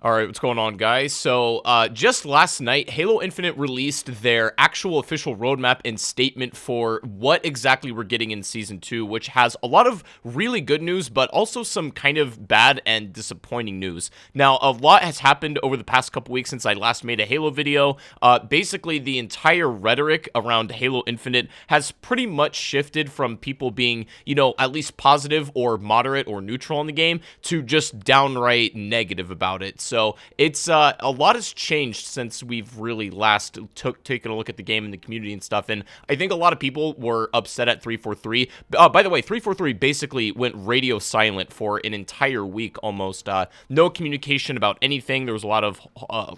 All right, what's going on, guys? So, just last night, Halo Infinite released their actual official roadmap and statement for what exactly we're getting in Season 2, which has a lot of really good news, but also some kind of bad and disappointing news. Now, a lot has happened over the past couple weeks since I last made a Halo video. Basically, the entire rhetoric around Halo Infinite has pretty much shifted from people being, at least positive or moderate or neutral in the game to just downright negative about it. So it's a lot has changed since we've really last taken a look at the game and the community and stuff. And I think a lot of people were upset at 343. By the way, 343 basically went radio silent for an entire week almost. No communication about anything. There was a lot of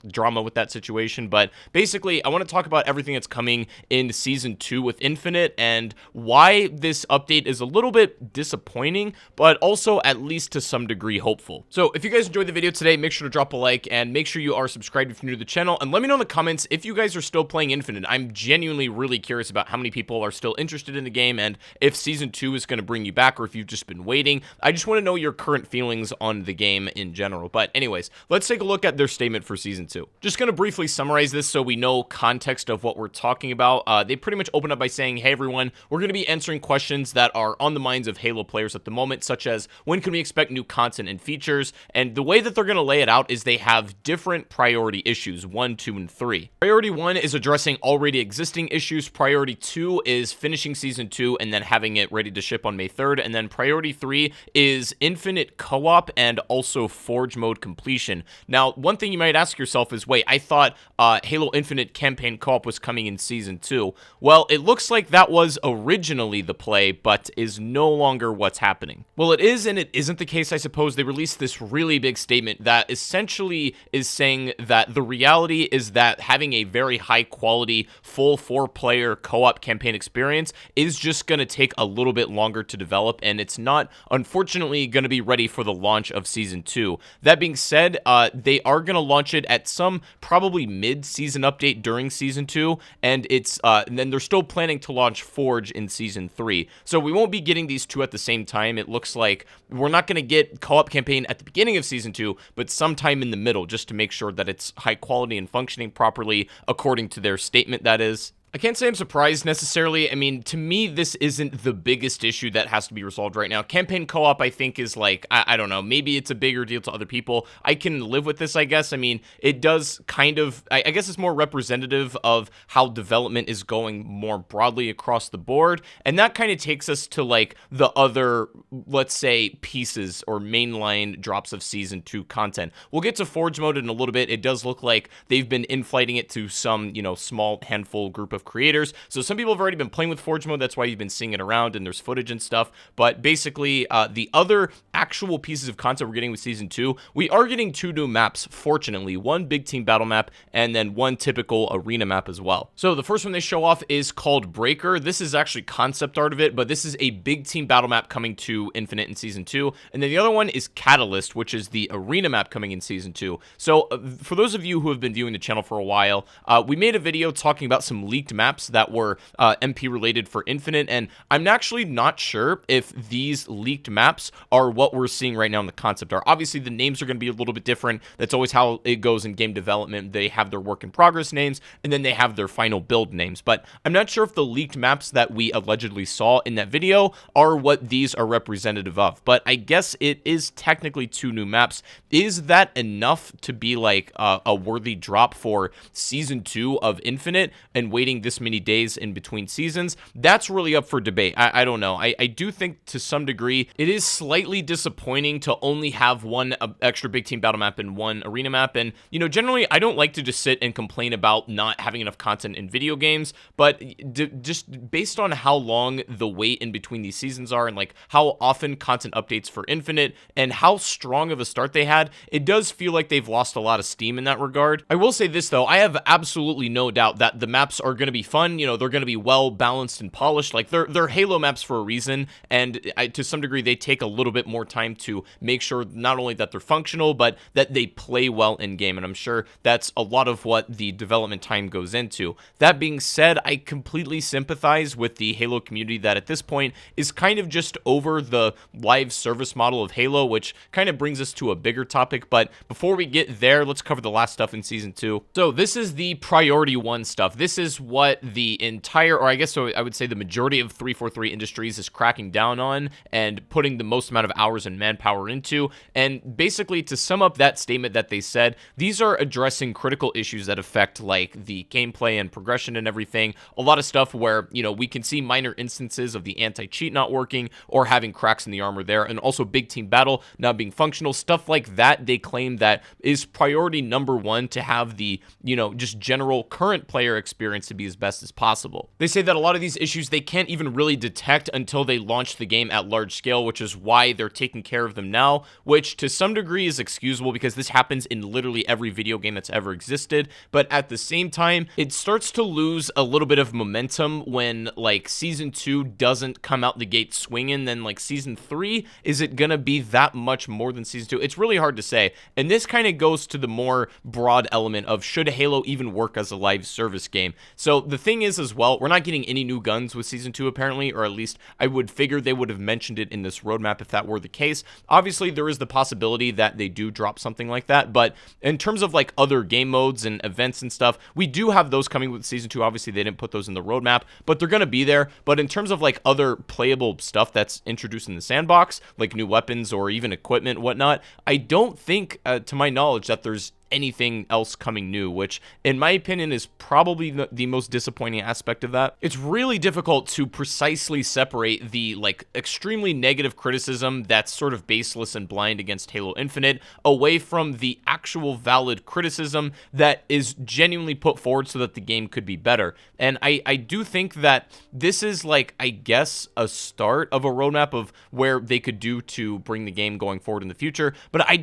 drama with that situation. But basically, I want to talk about everything that's coming in Season 2 with Infinite and why this update is a little bit disappointing, but also at least to some degree hopeful. So if you guys enjoyed the video today, make sure to drop a like and make sure you are subscribed if you're new to the channel, and let me know in the comments if you guys are still playing Infinite. I'm genuinely really curious about how many people are still interested in the game and if Season 2 is going to bring you back or if you've just been waiting. I just want to know your current feelings on the game in general. But anyways, let's take a look at their statement for Season 2. Just going to briefly summarize this so we know context of what we're talking about. They pretty much open up by saying, hey everyone, we're going to be answering questions that are on the minds of Halo players at the moment, such as when can we expect new content and features, and the way that they're going to lay it out is they have different priority issues, 1, 2, and 3. Priority 1 is addressing already existing issues, priority 2 is finishing Season 2 and then having it ready to ship on May 3rd, and then priority 3 is infinite co-op and also Forge mode completion. Now, one thing you might ask yourself is, wait, I thought Halo Infinite campaign co-op was coming in Season 2. Well, it looks like that was originally the play, but is no longer what's happening. Well, it is and it isn't the case, I suppose. They released this really big statement that essentially is saying that the reality is that having a very high quality full 4-player co-op campaign experience is just going to take a little bit longer to develop, and it's not, unfortunately, going to be ready for the launch of Season 2. That being said, they are going to launch it at some probably mid-season update during Season 2, and and then they're still planning to launch Forge in Season 3. So we won't be getting these two at the same time. It looks like we're not going to get co-op campaign at the beginning of Season 2, but sometime in the middle, just to make sure that it's high quality and functioning properly according to their statement, that is. I can't say I'm surprised necessarily. I mean, to me, this isn't the biggest issue that has to be resolved right now. Campaign co-op, I think, is like, I don't know, maybe it's a bigger deal to other people. I can live with this, I guess. I mean, it does kind of, I guess it's more representative of how development is going more broadly across the board. And that kind of takes us to like the other, let's say, pieces or mainline drops of Season 2 content. We'll get to Forge mode in a little bit. It does look like they've been inflating it to some, small handful group of creators. So some people have already been playing with Forge mode. That's why you've been seeing it around and there's footage and stuff. But basically, the other actual pieces of content we're getting with Season 2, we are getting 2 new maps, fortunately. One big team battle map and then one typical arena map as well. So the first one they show off is called Breaker. This is actually concept art of it, but this is a big team battle map coming to Infinite in Season 2. And then the other one is Catalyst, which is the arena map coming in Season 2. So for those of you who have been viewing the channel for a while, we made a video talking about some leaked maps that were MP related for Infinite, and I'm actually not sure if these leaked maps are what we're seeing right now in the concept art. Obviously, the names are going to be a little bit different. That's always how it goes in game development. They have their work in progress names, and then they have their final build names. But I'm not sure if the leaked maps that we allegedly saw in that video are what these are representative of. But I guess it is technically 2 new maps. Is that enough to be like a worthy drop for Season 2 of Infinite and waiting this many days in between seasons? That's really up for debate. I don't know. I do think to some degree it is slightly disappointing to only have one extra big team battle map and one arena map. And, generally I don't like to just sit and complain about not having enough content in video games, but just based on how long the wait in between these seasons are and like how often content updates for Infinite and how strong of a start they had, it does feel like they've lost a lot of steam in that regard. I will say this though, I have absolutely no doubt that the maps are going going to be fun. They're going to be well balanced and polished. Like they're Halo maps for a reason, and to some degree they take a little bit more time to make sure not only that they're functional, but that they play well in game. And I'm sure that's a lot of what the development time goes into. That being said, I completely sympathize with the Halo community that at this point is kind of just over the live service model of Halo, which kind of brings us to a bigger topic. But before we get there, let's cover the last stuff in Season 2. So this is the Priority 1 stuff. This is what the entire, or I guess so I would say the majority of 343 Industries is cracking down on and putting the most amount of hours and manpower into. And basically, to sum up that statement that they said, these are addressing critical issues that affect like the gameplay and progression and everything. A lot of stuff where, we can see minor instances of the anti-cheat not working or having cracks in the armor there, and also big team battle not being functional. Stuff like that, they claim that is priority number 1 to have the, just general current player experience to be as best as possible. They say that a lot of these issues they can't even really detect until they launch the game at large scale, which is why they're taking care of them now, which to some degree is excusable because this happens in literally every video game that's ever existed. But at the same time, it starts to lose a little bit of momentum when like Season 2 doesn't come out the gate swinging. Then like Season 3, is it gonna be that much more than Season 2? It's really hard to say. And this kind of goes to the more broad element of should Halo even work as a live service game. So the thing is as well, we're not getting any new guns with Season 2 apparently, or at least I would figure they would have mentioned it in this roadmap if that were the case. Obviously, there is the possibility that they do drop something like that, but in terms of like other game modes and events and stuff, we do have those coming with Season 2. Obviously, they didn't put those in the roadmap, but they're going to be there. But in terms of like other playable stuff that's introduced in the sandbox, like new weapons or even equipment, whatnot, I don't think, to my knowledge, that there's anything else coming new, which in my opinion is probably the most disappointing aspect of that. It's really difficult to precisely separate the like extremely negative criticism that's sort of baseless and blind against Halo Infinite away from the actual valid criticism that is genuinely put forward so that the game could be better. And I do think that this is like, I guess, a start of a roadmap of where they could do to bring the game going forward in the future. But I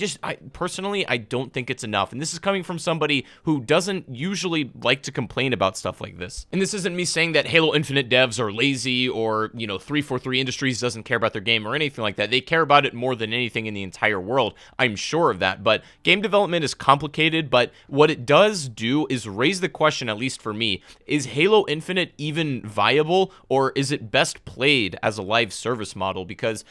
personally, I don't think it's enough. And this is coming from somebody who doesn't usually like to complain about stuff like this. And this isn't me saying that Halo Infinite devs are lazy or, 343 Industries doesn't care about their game or anything like that. They care about it more than anything in the entire world. I'm sure of that. But game development is complicated, but what it does do is raise the question, at least for me, is Halo Infinite even viable, or is it best played as a live service model? Because,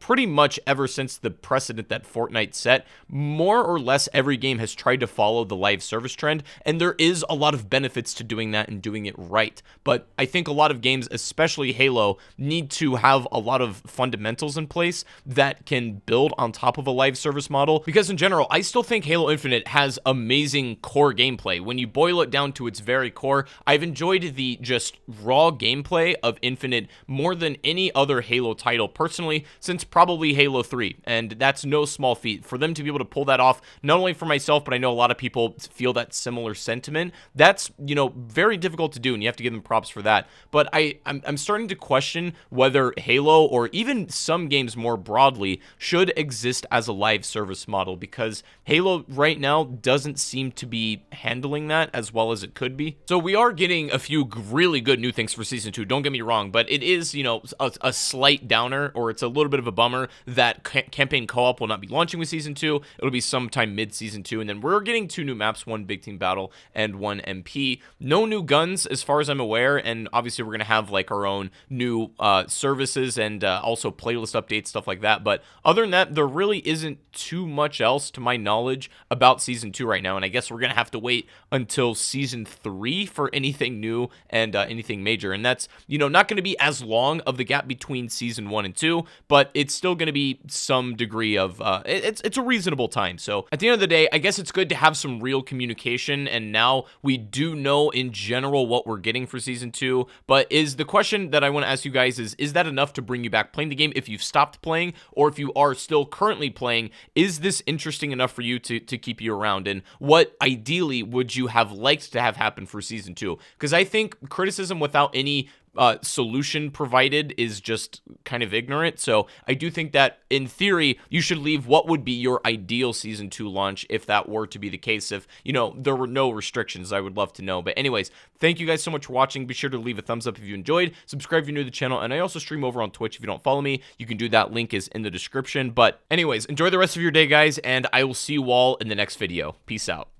pretty much ever since the precedent that Fortnite set, more or less every game has tried to follow the live service trend, and there is a lot of benefits to doing that and doing it right. But I think a lot of games, especially Halo, need to have a lot of fundamentals in place that can build on top of a live service model, because in general, I still think Halo Infinite has amazing core gameplay. When you boil it down to its very core, I've enjoyed the just raw gameplay of Infinite more than any other Halo title personally since probably Halo 3, and that's no small feat. For them to be able to pull that off, not only for myself, but I know a lot of people feel that similar sentiment. That's, very difficult to do, and you have to give them props for that. But I'm starting to question whether Halo, or even some games more broadly, should exist as a live service model, because Halo right now doesn't seem to be handling that as well as it could be. So we are getting a few really good new things for Season 2, don't get me wrong, but it is, a slight downer, or it's a little bit of a bummer that campaign co-op will not be launching with Season 2. It'll be sometime mid-Season 2, and then we're getting 2 new maps, one big team battle and one MP. No new guns as far as I'm aware, and obviously we're going to have like our own new services and also playlist updates, stuff like that. But other than that, there really isn't too much else to my knowledge about Season 2 right now, and I guess we're going to have to wait until Season 3 for anything new and anything major. And that's, not going to be as long of the gap between Season 1 and 2, but it's still going to be some degree of, it's a reasonable time. So at the end of the day, I guess it's good to have some real communication, and now we do know in general what we're getting for Season 2, but is the question that I want to ask you guys is that enough to bring you back playing the game if you've stopped playing, or if you are still currently playing, is this interesting enough for you to keep you around? And what ideally would you have liked to have happen for Season 2? Because I think criticism without any solution provided is just kind of ignorant. So I do think that in theory, you should leave what would be your ideal season 2 launch if that were to be the case. If, there were no restrictions, I would love to know. But anyways, thank you guys so much for watching. Be sure to leave a thumbs up if you enjoyed. Subscribe if you're new to the channel. And I also stream over on Twitch. If you don't follow me, you can do that. Link is in the description. But anyways, enjoy the rest of your day, guys. And I will see you all in the next video. Peace out.